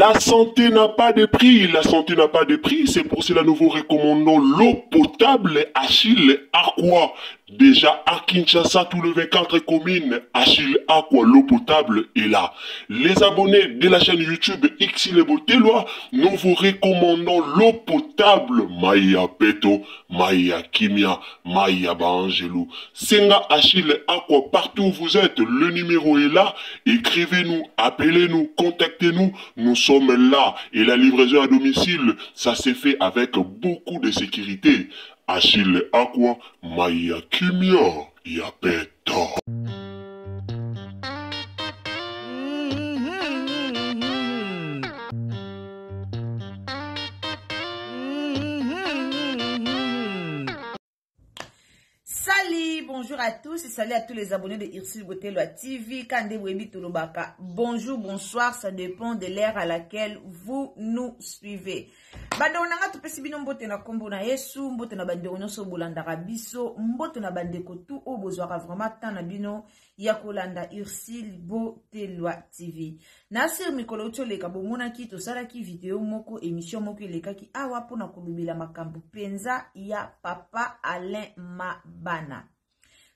La santé n'a pas de prix, la santé n'a pas de prix, c'est pour cela nous vous recommandons l'eau potable Achille Aqua. Déjà à Kinshasa, tous les 24 communes, Achille Aqua, l'eau potable est là. Les abonnés de la chaîne YouTube Xile Botelwa, nous vous recommandons l'eau potable Maya Peto, Maya Kimia, Maya Bangelou. Senga Achille Aqua, partout où vous êtes, le numéro est là. Écrivez-nous, appelez-nous, contactez-nous, nous sommes là. Et la livraison à domicile, ça s'est fait avec beaucoup de sécurité. Achille Aqua, Maya Kimia, Yapeto. Salut, bonjour à tous et salut à tous les abonnés de Xile Botelwa TV. Kande Webi Tolobaka. Bonjour, bonsoir, ça dépend de l'ère à laquelle vous nous suivez. Banda onanga tupesi bino mbote na kombo na Yesu, mbote na bande onyoso bolandaka biso, mbote na bande kotu o bozwaka vraiment tant na bino ya kolanda Xile Botelwa TV. Nasir mikolo utoleka bomona ki tosalaki video moko émission moko elekaki awa pona kolubila makambo penza ya Papa Alain Mabana.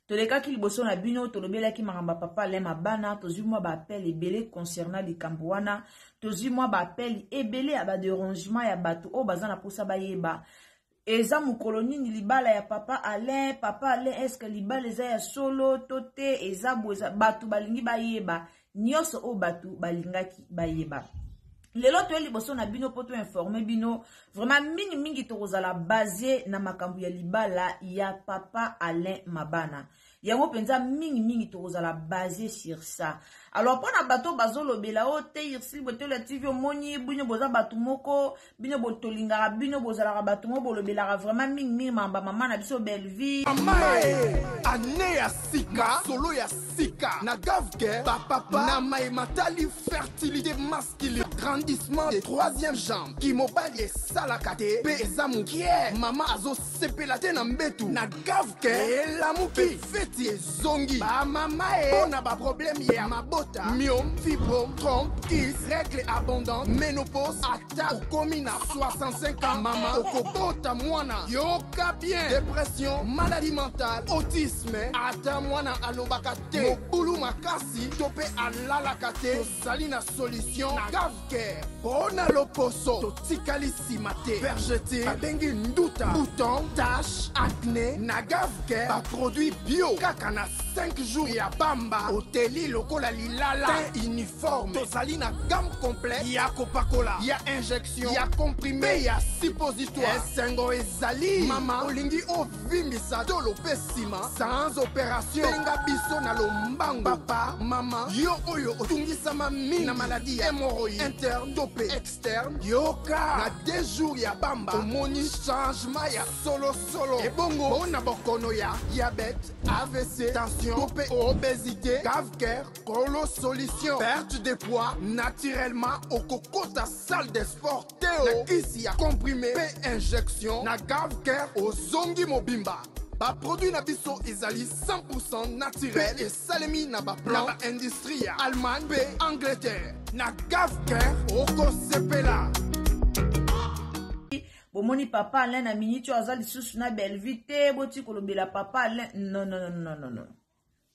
Toleka ki liboso na bino tolobela ki makamba Papa Alain Mabana tozwi mwa ba appel ebele concernant likambo wana, tozwi mwa ba appel ebele ya ba dérangement ya bato o bazana posa bayeba. Eza mukolo nini libala ya Papa Alain est-ce que libala eza ya solo tote eza boza bato balingi bayeba nyoso o bato balingaki bayeba. Lelo to liboso na bino poto informer bino vraiment mingi tokozala basé na makambu ya libala ya Papa Alain Mabana. Yango penza mingi tokozala basé sur ça. Alors pona bato bazolo bela o te Xile Botelwa TV moni bino boza bato moko bino botolingara bino bozala bato mo bolobela vraiment mingi mamba mama na biso belle vie. Ane ya sika solo ya sika na gavke papa na mai matali fertilité masculine grandissement des troisième jambe qui mobali salakate pe ezamu kie mama azo sepelate na mbetu na gavke la muki feti zongi ba mama ona ba problème ya mabota myome fibrome trompe kiss règle abondante ménopause ata okomi na 65 ans mama okobota mwana yoka bien dépression maladie mentale autisme ata mwana alobaka te mobulu makasi tope alalaka te tozali na solution na gavke pona loposo totikali nsima te vergete babengi nduta bouton tache acné na gavke baproduit bio kaka na 5 jours ya bamba oteli lokola lilala te uniforme tozali na gamme complet ya kopakola ya injection ya comprimé ya suppositoire esengo ezali mama olingi ovimbisa tolo pe nsima sans opération benga biso na lombango papa mama yo oyo otungisama mingi na maladie ya hémorroïde interne to pe externe yoka na 2 jours ya bamba omoni changement ya solo ebongo bona bokono ya diabète AVC tension to pe obésité gavker kolo solution perte de poids naturellement okokota salle de sport teo na kisi ya comprimé pe injection na gavker ozongi mobimba. Ba produit na biso ezali 100% naturel et salemi na ba plan na ba industrie ya Allemagne pe Angleterre na gavke oko sepela. Bomoni Papa Alain na minute azali susu na belvite boti kolobela Papa Alain non.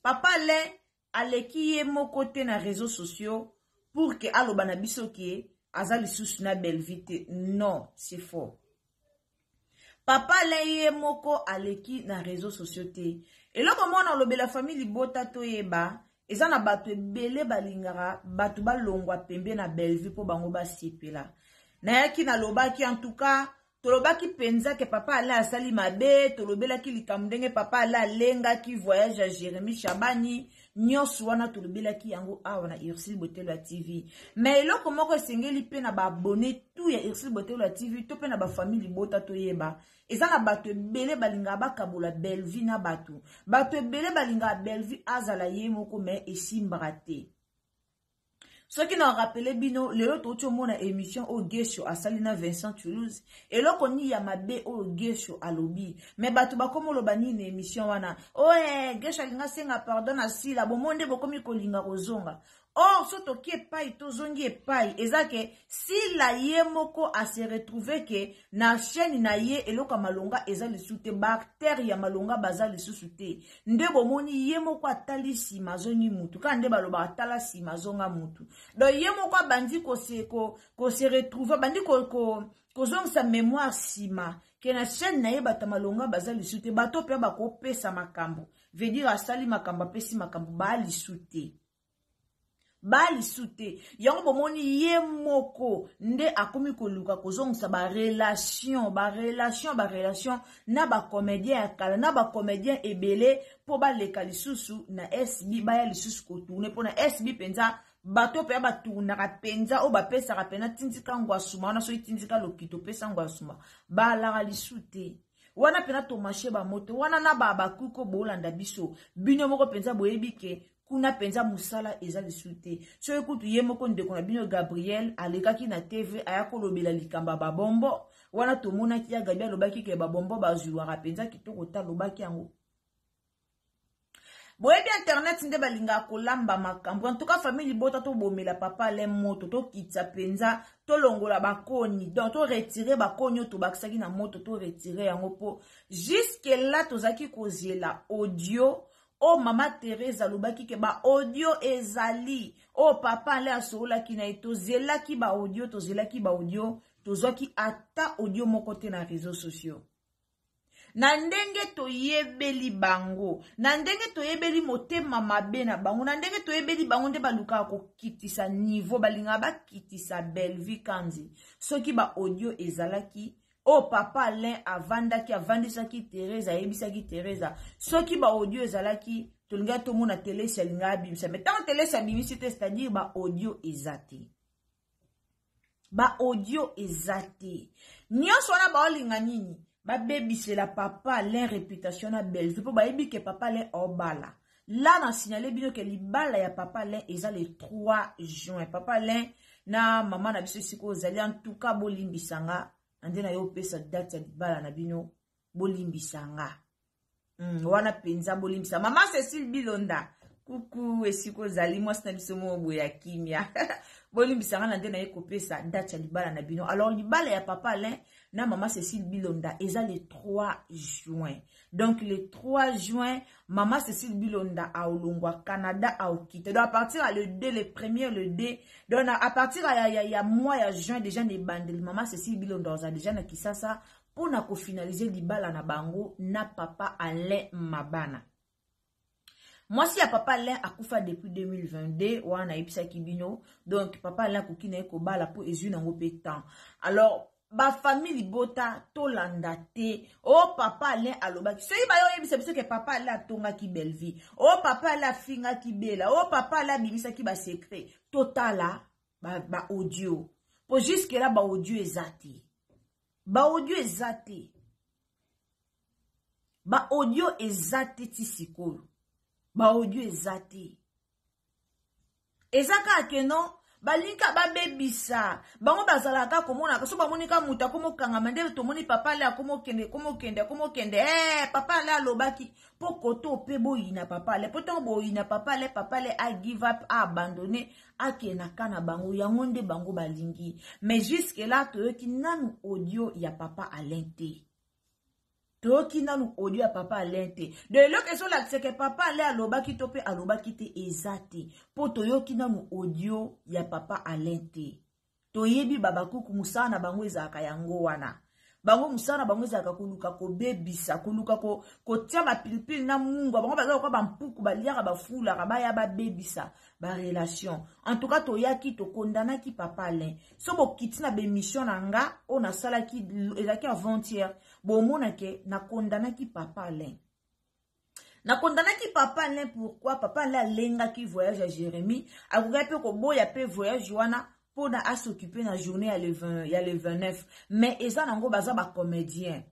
Papa Alain aleki ye moko te na réseaux sociaux pour que aloba na biso ki azali susu na belvite. Non, c'est faux. Papa Alain moko aleki na réseaux sociaux te. Et là comment on lobe la famille libota toyeba, eza na bato ebele balingara, bato balongwa pembe na belvi po bango ba sepela. Na yaki na lobaki en tout cas, tolobaki penza ke Papa Alain asali mabe, tolobela ki likamdenge Papa Alain lenga ki voyage à Jérémy Chabani, nyonso wana tolobela ki yango awa na Xile Botelwa TV. Mais eloko moko esengeli pe na ba abonné tout ya Xile Botelwa TV, to pe na ba famille libota toyeba. Eza na bato ebele balinga bakabola belvi na bato. Bato ebele balinga belvi azala ye moko me esimbaka te. Ce qui n'a rappelé bino, le autre mona émission au Gesho à Salina Vincent Toulouse. Et là qu'on y a ma bé au Gesho à lobby. Mais batuba comme le bani une émission wana. Oh Gesho linga senga pardon à si la bon monde bokomi kolinga ozonga. Or, soto ki epai, to zongi epai, ezake, si la ye moko a se retrouvé que na chaîne na ye eloka malonga eza lisute, bactérie ya malonga baza lisusute. Nde bomoni ye moko atali si mazongi mutu, ka nde baloba atala si mazonga mutu. Donc ye moko bandi ko se retrouvé, bandi ko zongi sa mémoire sima, ke na chaîne na ye bata malonga baza lisute, bato pe bako pesa makambo. Veut dire asali makambo pesi makambo ba lisute. Bali sute yango bomoni ye moko nde akomi koluka kozongisa ba relation na ba comédien akala na ba comédien ebele po ba leka lisusu na SB baya lisusu ko tourner po na SB penza bato pe ba tournaka penza o ba pesa ka pena tindika ngwasuma na so tindika lokito pesa ngwasuma ba la lisute wana pena to marché ba moto wana na ba kuko bolanda biso bino moko penza boyebi ke kuna penza musala eza lisute. So ekutu ye moko ndeko na bino Gabriel alekaki na TV ayako lobela likamba babombo. Wana tomona ki ya Gabriel lobaki ke babombo bazuwara penza kitoko ta lobaki yango. Boyebi internet nde balinga kolamba makambo. En tout cas famille bota to bomela papa le moto to kitsa penza to longola bakoni. Donc to retirer bakoni to bakisaki na moto to retirer yango po. Jusque là tozaki kozela audio. Oh mama Teresa lobaki ke ba audio ezali. Oh papa le asola ki na ito zela ki ba audio to zela ki ba audio to zoki ata audio mokote na réseaux sociaux. Na ndenge to yebeli bango, na ndenge to yebeli motema mabe na bango, na ndenge to yebeli bango nde baluka ko kitisa niveau balinga ba kitisa Belvi Kanzi. Soki ba audio ezalaki oh papa Alain avandaki avandisaki Teresa yebisaki Teresa soki ba audio ezalaki tolinga to mona télé selinga bimisa mais tant télé sa bimisi c'est-à-dire ba audio ezati ba audio ezati nyonso wana ba olinga nini ba bebise la papa Alain réputation na Belgique po ba yebi ke papa Alain obala là na signaler bino ke libala ya papa Alain eza le 3 juin papa Alain na maman na biso siko zali en tout cas bolimbisanga andena yo pesa date ya libala na bino bolimbisanga wana penza bolimbisa mama Cécile Bilonda kuku esiko zali mwasi na biso mo boya kimia bolimbisanga na ndena yeko pesa date ya libala na bino. Alors libala ya papa Alain na mama Cécile Bilonda eza le 3 juin. Donc le 3 juin mama Cécile Bilonda a olongwa Canada a okite. Donc à partir le 2 le 1er le 2 donc à partir ya mois ya juin déjà ne bandel mama Cécile Bilonda oza déjà na Kisasa pour na ko finaliser libala na bango na papa Alain Mabana. Moi si ya papa Alain akufa depuis 2022 wana episa kibino donc papa Alain kokina eko bala po ezu na ngope temps. Alors ba famille bota to landate oh papa Alain alobaki so iba yo yebisa biso ke papa Alain atonga ki belle vie oh papa Alain finga ki bela oh papa Alain bimisa ki ba secret totala ba audio pour jusque là ba audio ezati ba audio ezati tisiko ba audio ezati ezaka akeno balinka babebisa bango bazalaka komona so bamonika muta komokanga mandele tomoni papa le akomokende papa le alobaki pokoto pe boyina papa le poto boyina papa le a give up a abandonné akena kana bango yango nde bango balingi mais jusque là toyoki nanu audio ya papa Alente toyoki nanu audio ya papa Alente de loke so la c'est que papa ale alobaki to pe alobaki te ezate po toyoki nanu audio ya papa Alente toyebi babakuku musana bango ezaka yango wana bango musana bango ezaka koluka ko bebisa koluka ko tia ba pilipili na mungu bango bazaka ko bampuku baliaka bafula baya ba bebisa ba relation en tout cas toyaki to kondana ki papa Alain so bo kitina be mission nanga ona sala ki ezaki avant-hier bo mona ke na kondana ki papa Alain pourquoi papa Alain lenga ki voyage à Jérémie akoka pe ko boya pe voyage wana pour na s'occuper na journée à le 29 mais eza nango baza ba comédien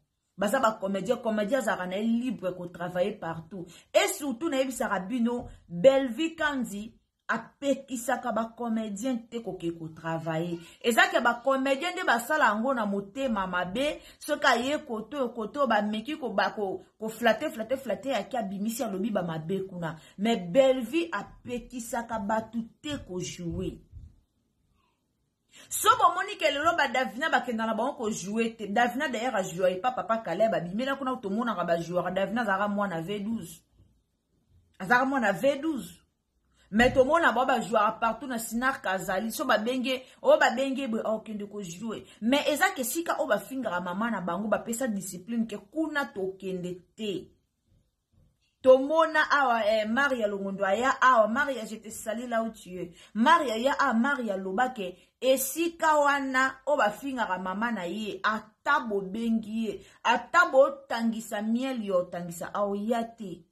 comédien za libre ko travailler partout et surtout na yebisa rabino Belvi Kanzi apekisaka ba comédien te koke ko travailler. Ezaki ba comédien de basala ngo na motema mabe, soka ye koto ba meki ko flatter yaki abimisi alobi ba mabe kuna. Mais Belle-Vie apekisaka batu te ko jouer. So bon moni ke lelo ba Davina ba kenda na ba ko jouer te. Davina d'ailleurs a joué pas papa Caleb abimela kuna to mona ba joueur. Davina zara mwana V12. Azara mwana V12. Mais tout le monde a joué partout dans Sinar Kazali. So ba benge okende ko jouer. Mais eza ke sika o ba fingra mama na bango ba pesa discipline ke kuna to kende te. Tomona awa Maria Longondo aya awa Maria je te sali là où tu es. Maria ya Maria lobake esika wana o ba fingra mama na ye atabo bengi ye atabo tangisa miel yo tangisa aoyate.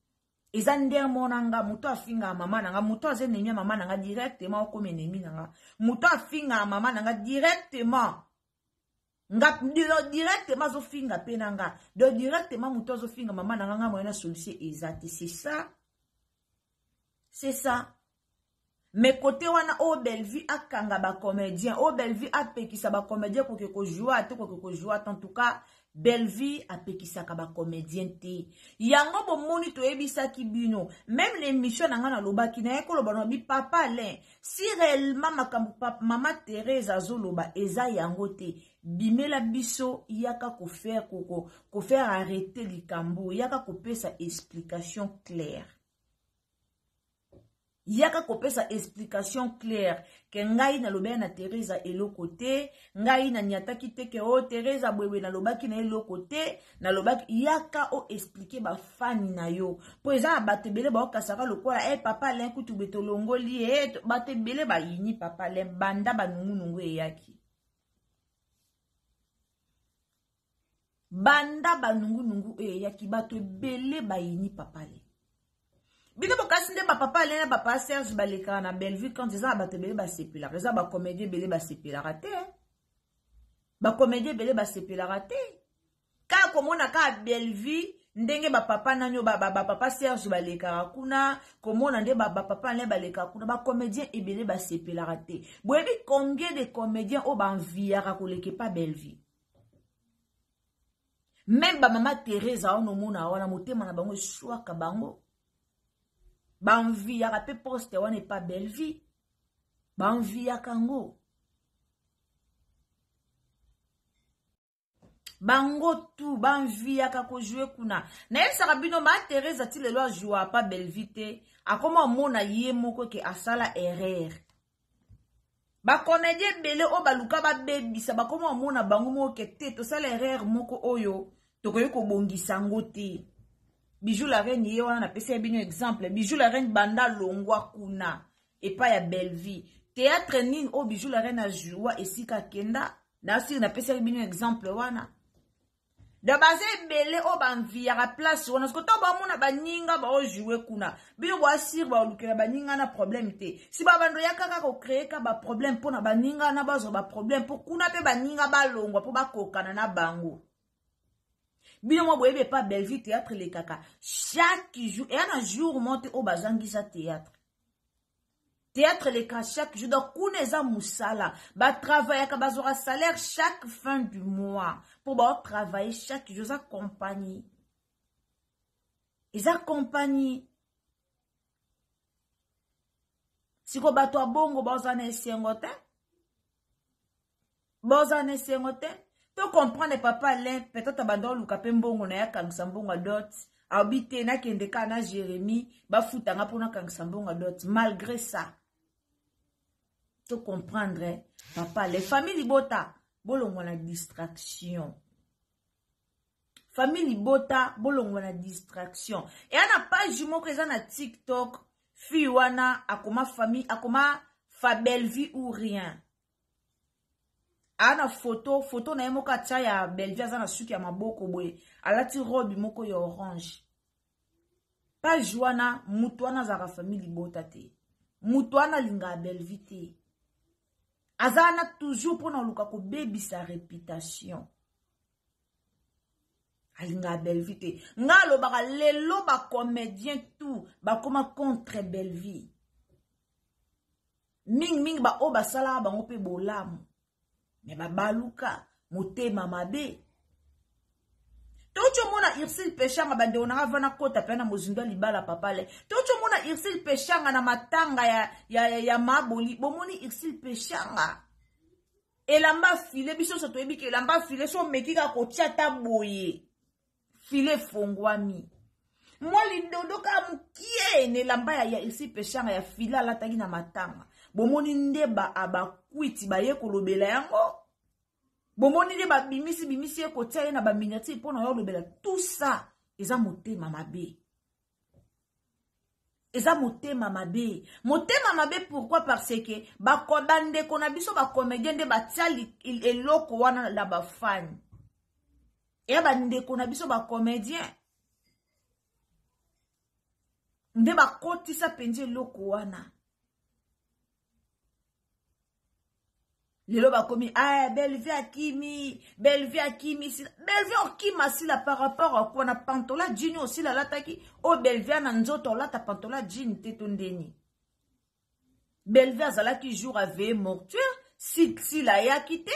Eza ndenge monanga muto afinga mama nanga muto azenemia mama nanga directement okome enemi nanga muto afinga mama nanga directement directement zo finga pe nanga do directement muto zo finga mama nanga nga moyena solution ezati c'est ça mais côté wana o Belle-Vie akanga ba comédien o Belle-Vie apekisa ba comédien ko ko jouer te ko jouer en tout cas Belle-Vie apekisaka ba comédien te. Yango bo moni to ebisa ki bino. Même l'émission nanga na lobaki na yeko loba no bi papa Alain. Si réellement mama Thérèse azoloba eza yango te. Bimela biso yaka ko faire arrêter likambo, yaka ko pesa explication claire. Yaka kopesa explication claire ke ngai na lobé na Teresa eloko te ngai na nyataki te ke o Teresa bwewe na lobaki na eloko te na lobaki yaka o expliquer ba fani na yo po eza batebele ba okasaka lokola papa Alain kutu betolongoli batebele ba yini papa Alain banda banungu eyaki banda banungu eyaki bato ebele ba yini papa Alain. Bino bokasi nde ba papa Alain na papa Serge baleka na Belle-Vie quand ils ont batebele ba sepela. Reza ba comédien belé ba sepela raté. Ba comédien belé ba sepela raté. Ka komona ka Belle-Vie ndenge ba papa nanyo ba papa Serge baleka kuna komona nde ba papa Alain baleka kuna ba comédien ebele ba sepela raté. Boyebi combien de comédiens o ba enviara koleke pa Belle-Vie. Même ba mama Teresa ono mona wana motema na bango shwaka bango. Banvi ya rape poste wane pas Belle-Vie. Banvi ya kango. Bango tout, banvi ya kako jouer kuna. Na el sarabino ma Thérèse ti lelo joua pas Belle-Vie te. A comment mona yé moko ke asala erreur. Ba comédien belé o baluka ba bebisa ba comment mona bango moko ke te to sala erreur moko oyo. To koyo ko bongisa ngo te. Bijou la reine ye wana na pese bino exemple Bijou la reine banda longwa kuna et pas ya Belle-Vie théâtre ning o Bijou la reine a joua esika kenda na sir na pese bino exemple wana da base belé o banvia ra place wana sko to ba mona baninga ba o jouer kuna bino bo asir ba olukela baninga na problème te si ba bando yakaka ko créer ka ba problème pona baninga na bazo ba problème pour kuna pe baninga ba longwa pour ba kokana na bango. Bino mo boyebe pas Belle-Vie théâtre les kaka. Chaque jour, et un jour monte au bazangi sa théâtre. Théâtre les kaka chaque jour. Donc, kouneza moussala. Ba travailler ka bazora salaire chaque fin du mois. Pour ba travailler chaque jour. Ça compagnie. Ils accompagnent. Si ko bato a bongo bazane sengote. Bazane sengote. Tu comprends papa Alain, peut-être abandon luka pembongo na ya kangsambonga dot, habité na kendeka na Jérémie, ba futanga pona kangsambonga dot, malgré ça. Tu comprendre, papa, les familles bota, bolongo na distraction. Famille bota, bolongo na distraction. Et on n'a pas jumeau présent na TikTok, fi wana, akoma famille, akoma fa Belle-Vie ou rien. Ana photo na yemoka tia ya Belle-Vie azana suki ya maboko boye alati robe moko ya orange pa joana mutuana zaka famille bota te mutuana linga Belle-Vie te azana toujours pour luka ko baby sa réputation alinga Belle-Vie te ngalo baka lelo ba comédien tout ba koma contre Belle-Vie Ming ba o basala bango pe bolamu. Me ba baluka motema mabe. Tocho mona Irsil Peshanga bande onanga vana kota pena mozindo libala papale. Tocho mona Irsil Peshanga na matanga ya maboli. Bomoni Irsil Peshanga. Elamba file biso soto ebi ke elamba file so mekika kotia taboye. File fongwami. Mwali ndodoka mukie ne lamba ya Irsil Peshanga ya fila lataki na matanga. Bomoni ndeba abakwiti baye kolobela yango. Bomoni de ba bimisi ekotia na ba miniature pour na yo lobela tout ça eza motema mabe. Eza motema mabe. Motema mabe pourquoi parce que ba kobande kona biso ba comédien de ba tiali eloko wana la ba fan. E ba ndeko na biso ba comédien. Nde ba kotisa penje eloko wana. Lelo ba komi Bellevue Akimi Bellevue okima sila par rapport à quoi na pantola jean aussi la lataki o Bellevue na nzoto la ta pantola jean tetondeni Bellevue azalaki jour à veille mortuaire si la ya quitté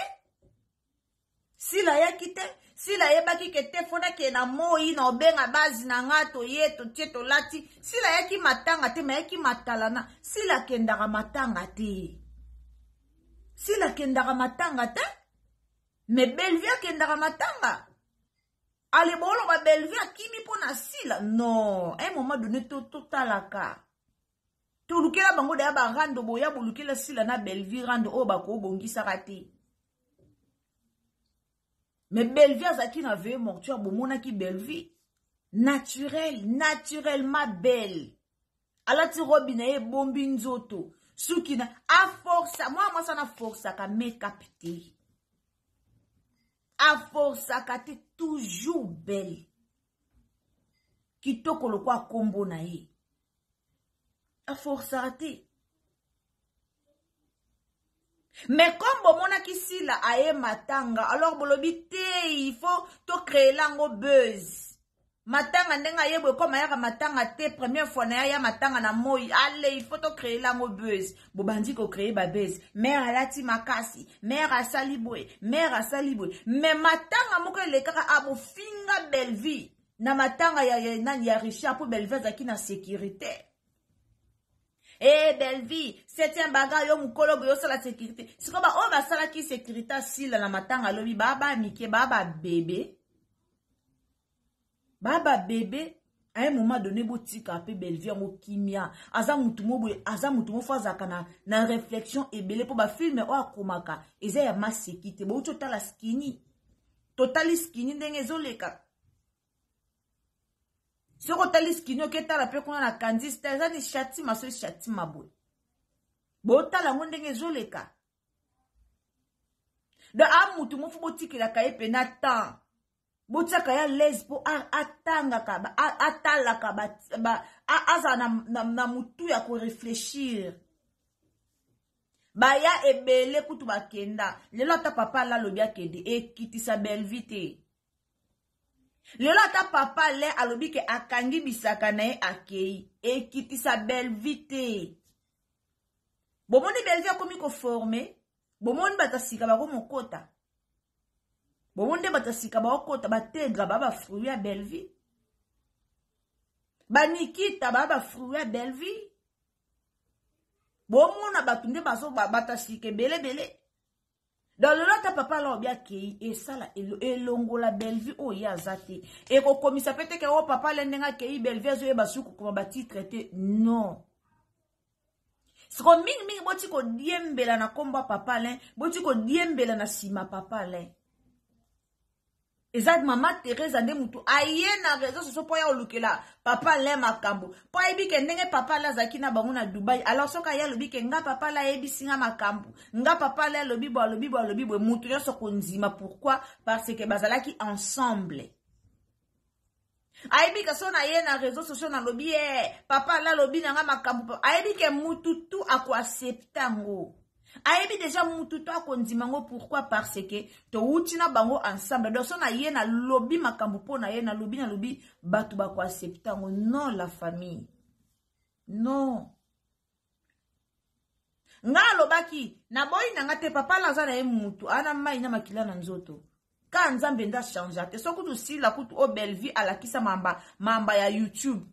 si la ya baki kete fona ke na moi na obenga base na ngato yeto tieto lati si la ya ki matanga te ma ya ki matalana si la kendara matanga te. Si la kendara matanga te, mais Bellevue kendara matanga. Allez bolo ba Bellevue Akimi pona sila. Non, à un moment donné totalaka. To lukela bango da ba rando boya bo lukela sila na Bellevue rando o ba ko bongisa rate. Mais Bellevue azaki na veille mortuaire bo mona ki Bellevue naturellement belle. Alati robine e bombi nzoto. Soukina a force moi ça na force ka make-up te. A force ka te toujours belle. Kitoko lo kwa kombo na ye. A force te. Mais comme bomona ki sila aye matanga alors bolobi te il faut to créer lango buzz. Matanga ndenga yebwe koma yaka matanga te première fois na ya matanga na moi allez il faut to créer lango buzz bobandi ko créer ba buzz mère alati makasi mère asalibwe mais matanga moko lekaka abo finga Bellevue na matanga ya Richard pour Bellevue zaki na sécurité Bellevue septième baga yo mukolo yo sala sécurité siko ba o ba sala ki sécurité sila na matanga lobi baba mike baba bébé Baba bébé, à un moment donné, boutique a Bellevue en kimia. Aza mutumo fazaka na réflexion et belé pour ba film o akomaka. Eza ya masekite. Bo total skinny. Total skinny ndenge zoleka. Soko total skinny o keta la pe kuna na kandista eza ni shati maso shati mabwe. Bo tala ndenge zoleka. De a mutumo fu boutique la kaye pe na temps. Botsaka ya lesbo atanga kaba atala kaba aza na mutu ya ko réfléchir baya ebele kutu bakenda lelo ata papa la lobi akende ekitisa Bellevue te lelo ata papa le alobi ke akangi bisaka na ye akei ekitisa Bellevue te bomoni Bellevue akomi ko former bomoni batasika bako mokota Bomonde batasika ba okota bategra baba fruit ya Bellevue. Banikita baba fruit ya Bellevue. Bomona batunde baso batasike bele. Dans le lot papa la obia kei et ça la elongo la Bellevue o ya zate. Et ko komisa pete ke o papa le ndenga kei Bellevue zo e basuku ko bati traité non. Siko mingi boti ko diembela na komba papa le, boti ko diembela na sima papa le. Ezad mama Teresa nde mutu aye na réseau soso po ya olukela papa le makambo po ebi ke ndenge papa la zaki na bango na Dubai alors soka ya lobi ke nga papa la ebi singa makambo nga papa la lobi bo mutu yo soko nzima pourquoi parce que bazalaki ensemble aibi ka sona ye na réseau sociaux na lobi papa la lobi na nga makambo aibi ke mutu tu ako acceptango Ayebi déjà mututo akondimango pourquoi parce que to utina bango ensemble donc on a yena lobby makambo pona yena lobby batu ba ko acceptango non la famille non nga alobaki na boyi nanga te papa la zana ye mutu ana mai na makila na nzoto ka nzambe nda changer te so kutu sila kutu o Bellevue alakisa mamba ya YouTube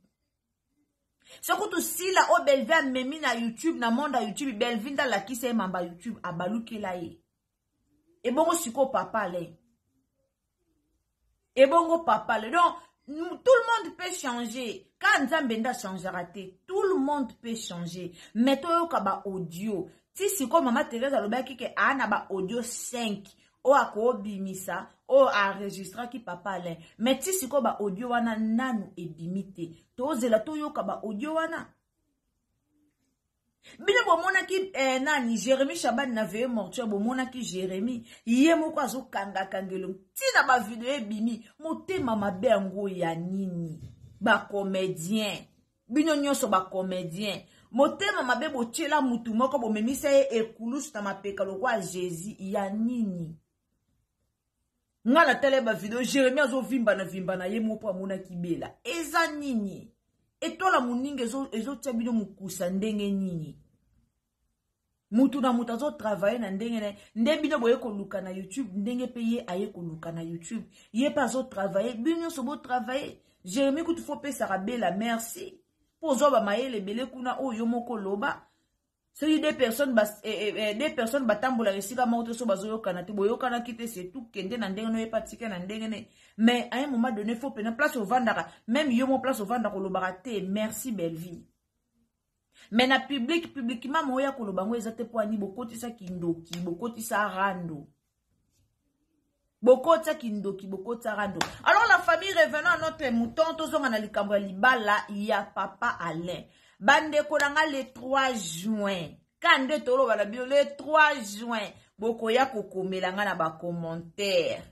so kutu sila o Bellevue amemi na YouTube na monde ya YouTube Bellevue nda lakisa ye mamba YouTube abalukela ye ebongo siko papa le ebongo papa le donc tout le monde peut changer. Quand Nzambenda changera te, tout le monde peut changer. Mais toi, kaba audio. Si c'est comme Maman Thérèse alobaki ke ana ba audio 5, o ako bimisa, o enregistra ki papa le. Mais si c'est comme ba audio wana nanu ebimite. To zela to yo kaba audio wana. Bine bomona ki nani Jérémy Chaban na veye mortuaire bomona ki Jérémy ye moko azo kanga kangelo tina ba video ebimi motema mabe yango ya nini ba comédien bino nyonso ba comédien motema mabe bochela mutu moko bomemisa ye ekulusu na mapeka lokwa Jésus ya nini ngala tele ba video Jérémy azo vimba na ye moko amona kibela eza nini etola muninga ezo tia bino mukusa ndenge nini mutu na mutu azo travailler na ndenge ne nde bino boye koluka na YouTube ndenge pe ye aye koluka na YouTube ye pa azo travailler bino so bo travailler Jérémy kutu faut pesa rabela merci pour zo ba mayele bele kuna o yo moko loba so des personnes batambola resika moto so bazo yokana te boyokana kite c'est tout kende na ndenge no ye patika na ndenge ne mais à un moment donné faut pena place au vandaka même yo mo place au vandaka lobara te merci Bellevue mais na publiquement moya kolobango ezate po ani bokoti sa kindoki bokoti sa rando bokota kindoki bokota rando. Alors la famille revenant à notre mouton tozonga na likambo ya libala ya papa Alain bande konanga le 3 juin kande tolo bala bio le 3 juin bokoya kokomelanga na ba commentaire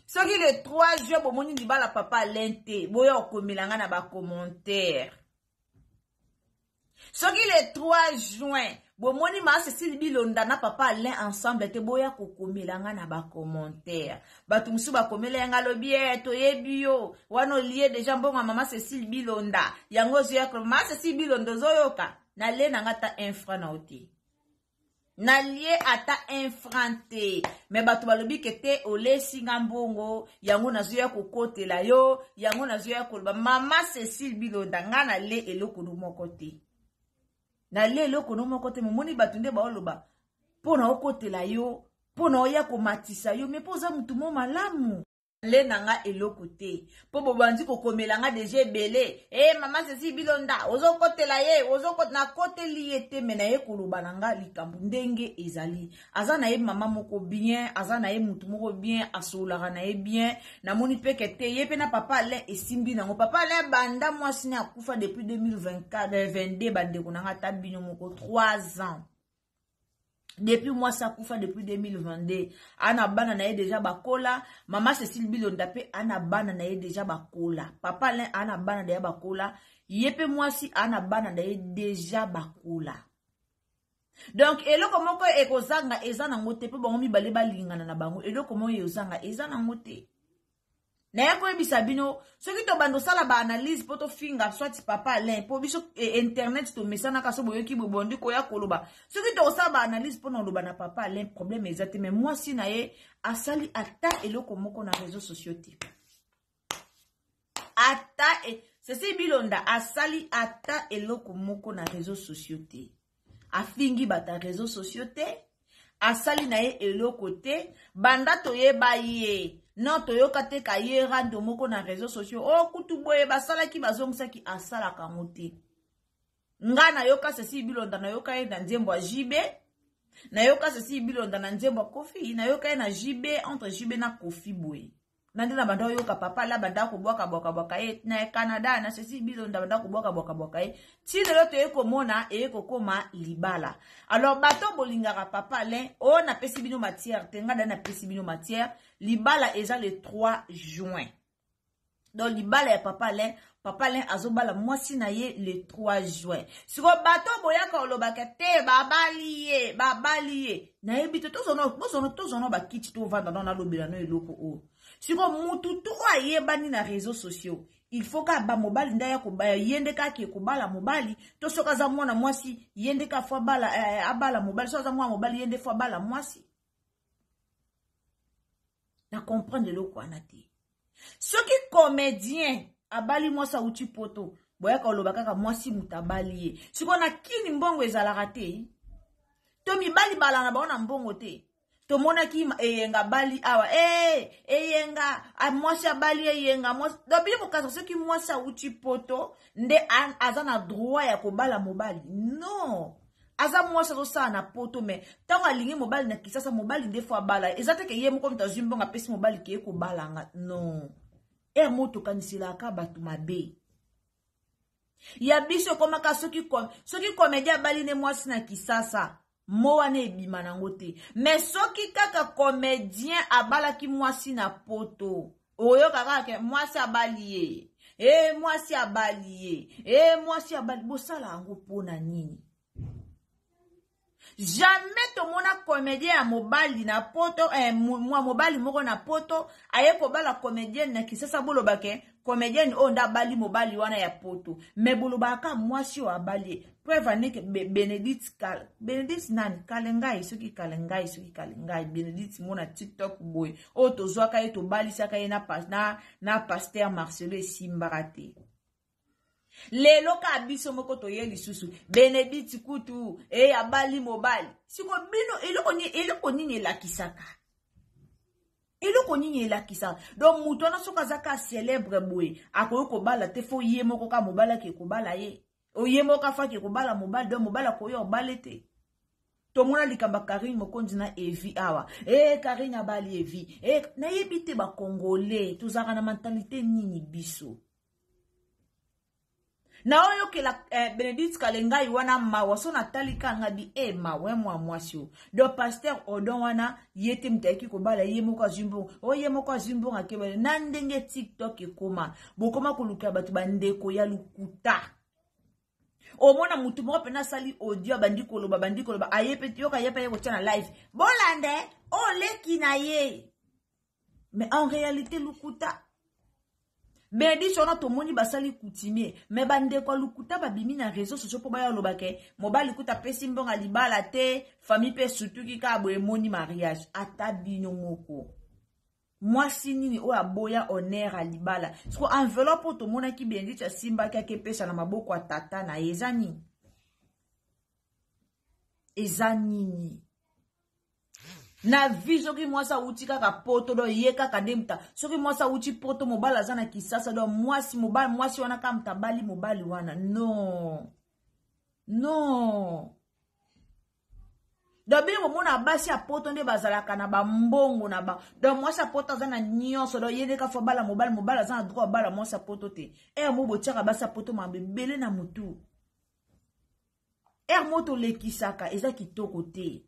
soki le 3 juin bomoni libala papa Alain te boya kokomelanga na ba commentaire soki le 3 juin bomoni ma Cécile Bilonda na papa Alain ensemble te boya kokomelanga na ba commentaire batu musu ba komela yanga lobi to yebio wano lié déjà mbonga mama Cécile Bilonda yango zoya ko ma Cécile Bilonda zoyoka na le na ngata infra na oti na lié ata infrante mais batu balobi kete ole singa mbongo yango na zoya kokotela yo yango na zoya ko mama Cécile Bilonda ngana le eloko no mokote na lelo konomo kote momoni batunde baoloba pona okotela yo pona oya komatisa yo me poza mutu mo malamu le nanga eloko te po bobandi kokomelanga deje belé mama Cécile Bilonda ozokotela ye ozokot na koteli ete mena ye koloba nanga likambu ndenge ezali azana ye mama moko bien azana ye mutu moko bien asolaka na ye bien na moni pekete ye pe na papa Alain esimbi nango papa Alain banda mwasi na akufa depuis 2024 22 bande konanga tabino moko 3 ans. Depuis moi ça koufa depuis 2022 ana bana na ye déjà bakola mama Cécile Bilonda pe ana bana na ye déjà bakola papa Alain ana bana na ye bakola yepe moi si ana bana na ye déjà bakola donc eloko moko ekozanga eza na ngote pe bango mibale balingana na bango eloko moko ezanga eza na ngote na yako ebisa bino soki to bando sala ba analyse poto finga soit papa Alain po biso internet to mesana kaso boyoki bobondi ko ya koloba soki to sala ba analyse poto loba na papa Alain problème ezate mais moi si na ye asali ata eloko moko na réseaux sociaux ti ata Cécile Bilonda asali ata eloko moko na réseaux sociaux ti afingi bata réseaux sociaux te asali na ye eloko te banda to ye ba ye non toyoka te ka ye rando moko na réseaux sociaux o kutu boye basala ki bazongisa ki asala kangote nga na yoka Cécile Bilonda na yoka ye na nzembo ya JB na yoka Cécile Bilonda na nzembo ya Kofi na yoka ye na JB entre JB na Kofi boye nande na banda yoka papa la banda ko bwaka ye na Canada na Cécile Bilonda banda ko bwaka ye ti lelo to ye komona e kokoma libala alors bato bolingaka papa Alain o na pesi bino matière te nga na pesi bino matière libala eza le 3 juin donc libala ya papa Alain azobala mwasi na ye le 3 juin siko bato boyaka olobaka te babali ye na yebi te tozono bakiti to vanda na lobela no eloko o siko mutu to ayebani na réseaux sociaux il faut ka ba mobali ndaya ko ba yende ka ki ko bala mobali to soka za mwana mwasi yende ka fo bala abala mobali soka za mwana mobali yende fo bala mwasi na comprendre le ko anati soki comédien abali mwasa uti poto boya ka loba kaka mwasi mutabali ye siko na kini mbongo ezalaka te to mibali bala na baona mbongo te to mona ki eyenga bali awa eyenga mwasi abali eyenga mwasi dobili mokasa soki mwasi uti poto nde azana droit ya kobala mobali non aza mwasi azosala na poto me tango alingi mobali na kisasa mobali nde fo abala eza te ke ye moko mutazwi mbongo apesi mobali ke kobalanga non moto kanisilaka bato mabe ya biso komaka soki komedia bali ne mwasi na kisasa moa ne ebima nango te mais soki kaka comédien abalaki mwasi na poto oyo kaka ke mwasi abali ye mwasi abali ye mwasi abali bosala yango pona nini jamais to mona comédien ya mobali na poto mwa mobali moko na poto aye ko bala comédien na kisasa boloba ke comédien onda bali mobali wana ya poto me boloba ka mwasi o abali preuve aneke Benedict nani kalengai soki kalengai Benedict mona TikTok boy o to zwaka ye to bali saka ye na pasteur Marcelo Simbarate lelo ka biso moko to ye lisusu Benedict kutu abali mobali siko bino eloko nini elakisaka eloko nini elakisaka donc muto na soka zaka célèbre boy akoyo kobala te fo ye moko ka mobala ke kobala ye oye moko fa ke kobala mobali donc mobala koyo obale te to mona likamba Karine Mokonzi na Evi awa Karine abali Evi na yebite ba congolais tozaka na mentalité nini biso na oyo ke la Benedict kalengai wana mawaso na talika ngadi mawe mwa mwasio do pasteur odon wana yete mtaki ko bala ye moko azimbo ye moko azimbo ngakebele na ndenge TikTok ekoma bokoma kuluka batu bandeko ya lukuta omona mutu moko pena sali audio bandiko loba ayepe yoka yepe yeko tana live bolande leki na ye mais en réalité lukuta Benedict sona to moni basali coutumier me bande ko lukuta babimi na réseaux sociaux po baya lobake mobali kuta pesi mbonga libala te famille pe sutuki ka boye moni mariage ata bino moko mwasi nini o aboya honneur a libala sko enveloppe to mona ki Benedict ya simba ka ke pesa na maboko ya tata na ezani na vi soki mwasa uti kaka poto do ye kaka demta soki mwasa uti poto mobala zana kisasa do mwasi wana kama mtabali mobali wana non do bino mona basi ya poto nde bazalaka na bambongo na ba do mwasi ya poto zana nyonso do ye deka fo bala mobala zana droit bala mwasi ya poto te mo botiaka basi ya poto mabebele na mutu moto lekisaka eza kitoko te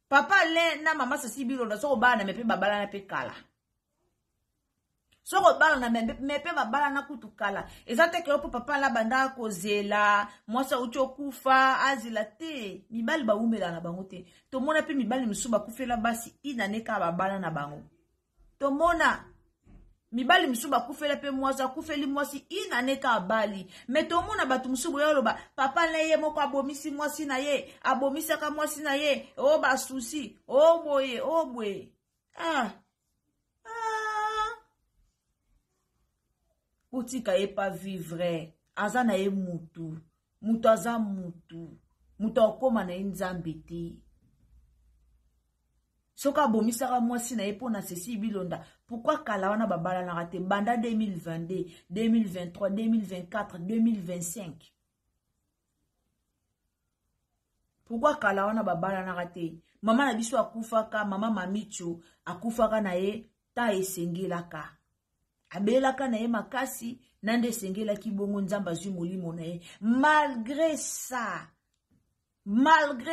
papa le na mama sasi bilo soko bala na mepe babala na pe kala soko bala na mepe babala na kutu kala ezate ke opo papa la banda kozela mwasa ucho kufa azila te mibali ba umela na bango te to mona pe mibali misuba kufela basi inaneka babala na bango to mona mibali misuba kufela pe mwasa kufeli mwasi inaneka abali meto mona batu msubu yoloba papa le ye moko abomisi mwasi na ye abomisaka mwasi na ye ba susi boye utika ye pa vivre aza na ye mutu aza mutu akoma na ye nzambe te soka abomisaka mwasi na ye po na sesi bilonda pourquoi kala wana babala na rate banda 2022 2023 2024 2025 pourquoi kala wana babala na rate mama na biso akufaka mama Mamicho akufaka na ye ta esengelaka abelaka na ye makasi nande sengela kibongo nzamba zwi molimo na ye malgré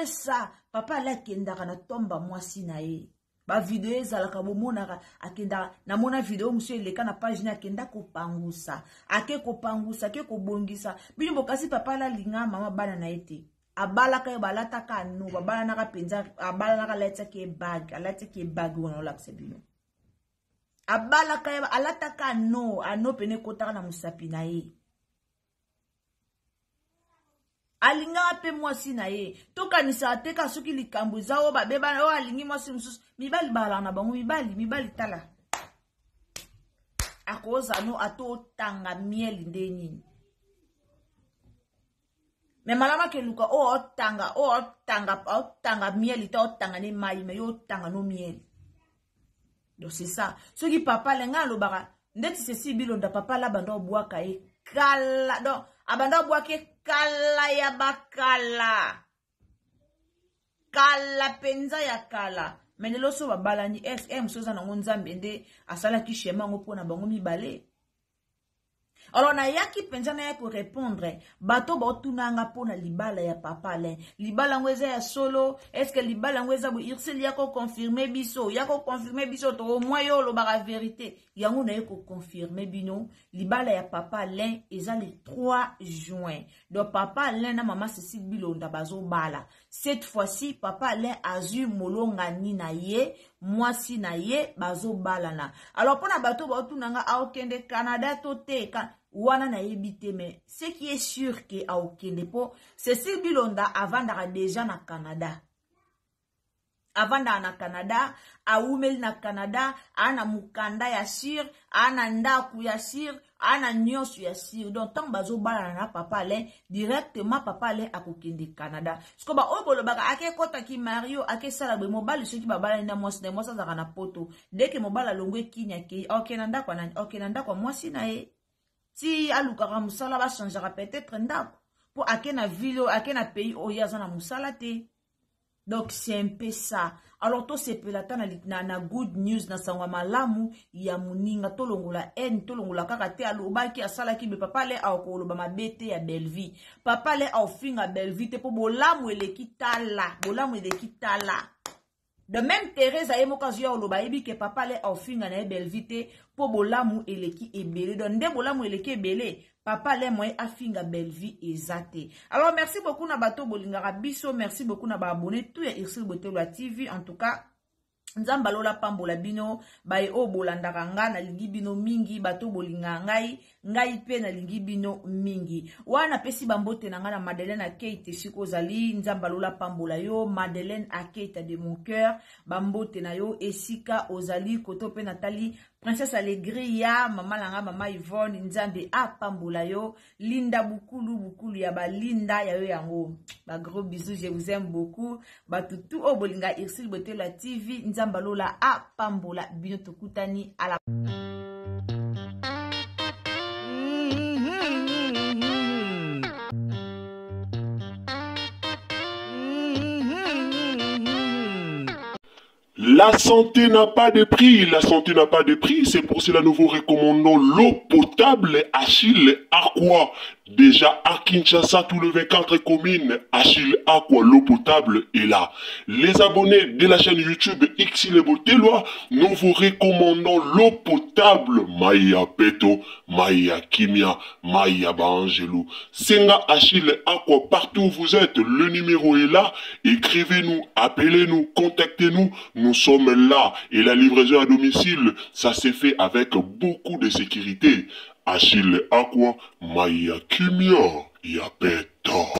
ça papa la kendaka na tomba mwasi na ye ba video ezalaka bomonaka akenda na mona video monsieur eleka na page na kenda kopangusa ake kobongisa bino bokasi papa la linga mama bana na ete abalaka yo balataka no babala na penza abala na leta ke bag alata ke bag wona la ksebino Abala kaya alataka ano pene kotaka na musapi na ye. Alinga ape mwasi na ye. Toka nisa ateka soki likambo zao ba beba o alingi mwasi mususu. Mibali bala na bango mibali tala. Akoza no ato tanga miel ndeni. Me malama ke luka o tanga miel ita o tanga ne mai me yo tanga no miel. Donc c'est ça. Ce qui papa lenga lo baka ndeti sesi bilonda papa la bando boaka e kala donc abanda boake kala ya bakala. Kala penza ya kala. Menelo so babalani SM soza na ngonzambe nde asala ki shema ngo na bango mibale. Alors na yaki penza na ya pour répondre bato ba tunanga pona libala ya papa le libala ngweza ya solo est-ce que libala ngweza bo irsel yako confirmer biso to au moins yo lo ba vérité yango na yako confirmer bino libala ya papa le eza le 3 juin donc papa le na maman Cécile Bilonda bazo bala cette fois-ci papa le azu molonga ni na ye mwasi na ye bazo bala na alors pona bato ba tunanga a okende Canada to te wana na yebite mais ce qui est sûr que a okende po Cécile Bilonda avandaka déjà na Canada. Avanda na Canada, a umeli na Canada, ana mukanda ya sir, ana ndaku ya sir, ana nyonso ya sir. Donc tant bazo bala na papa le directement papa le akokende Canada. Sko ba obolo baka ake kota ki Mario ake sala be mobile ceux qui ba bala na mwasi za na poto. Dès que mobile longwe kinya ke okenanda kwa nani okenanda kwa mwasi na e. Si alukaka musala ba changera peut-être ndako pour akena ville akena pays oyaza na musala te. Donc c'est un peu ça. Alors to sepelata na good news na sangwa malamu ya muninga tolongola tolongola kaka te alobaki asala ki be papa le akoloba mabete ya Belleville. Papa le afinga Belleville te po bolamu eleki tala. De même Thérèse a emokazu oloba ebi ke papa le afinga na Belleville po bolamu eleki ebele. Donc nde bolamu eleki ebele. Papa le moye afinga Belleville ezate. Alors merci beaucoup na bato bolingara biso, merci beaucoup na ba abonné tout ya Irsil Botelwa TV. En tout cas, nzamba lola pambola bino bae o bolandaka nga na lingi bino mingi bato bolinga ngai pe na lingi bino mingi. Wana pesi bambote na nga na Madeleine Akate siko zali nzamba lola pambola yo Madeleine Akate de mon cœur bambote na yo esika ozali koto pe Nathalie Princesse Allegria, maman langa, maman Yvonne, nzambe apambola yo, Linda bukulu ya ba Linda ya yo yango. Ba gros bisous, je vous aime beaucoup. Ba tutu o bolinga Irsil Botelwa TV, nzamba lola apambola bino tokutani ala. La santé n'a pas de prix, c'est pour cela nous vous recommandons l'eau potable Achille Aqua. Déjà à Kinshasa, tout le 24 communes, Achille Aqua, l'eau potable est là. Les abonnés de la chaîne YouTube Irsil Botelwa, nous vous recommandons l'eau potable Maya Peto, Maya Kimia, Maya Bangelou. Senga Achille Aqua, partout où vous êtes, le numéro est là. Écrivez-nous, appelez-nous, contactez-nous. Nous sommes là et la livraison à domicile, ça s'est fait avec beaucoup de sécurité. Achille Aqua, Maya Kimia, Yapeta.